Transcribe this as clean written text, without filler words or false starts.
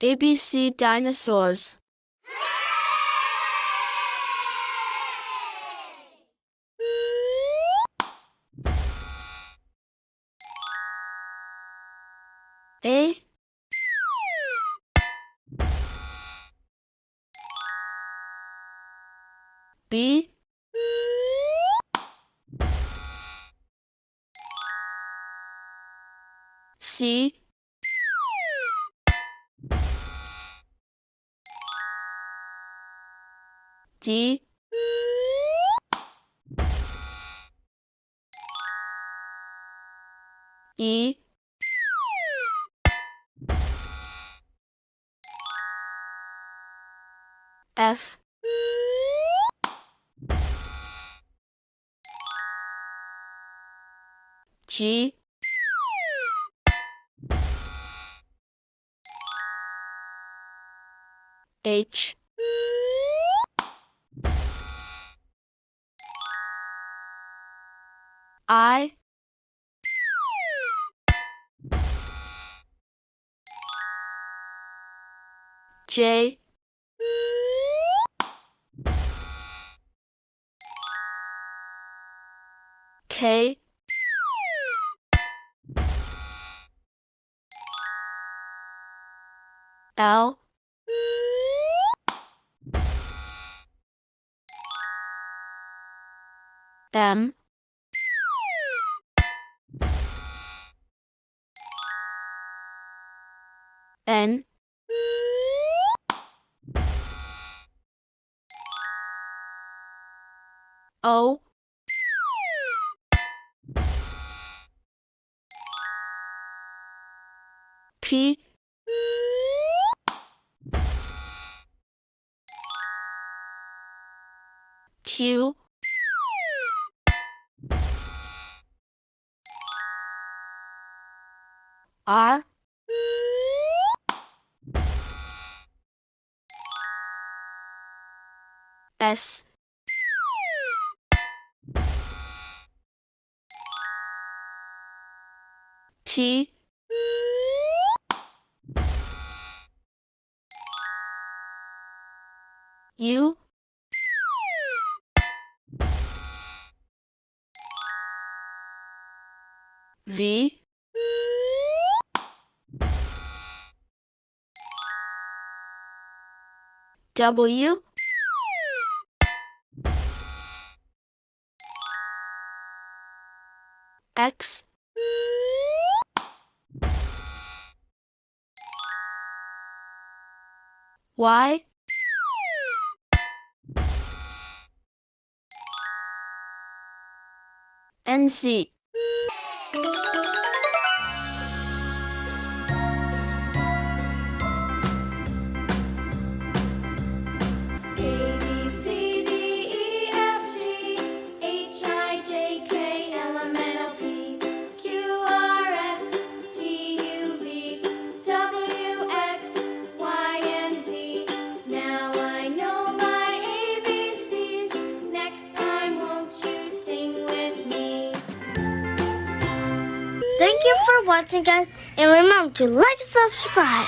ABC Dinosaurs. A B C D E F G H I J K L M N O P Q R S T U V W X Y and Z. A, B, C, D, E, F, G, H, I, J, K, L, M, N, O, P, Q, R, S, T, U, V, W, X, Y, and Z. Now I know my ABCs. Next time, won't you sing with me? Thank you for watching, guys, and remember to like and subscribe.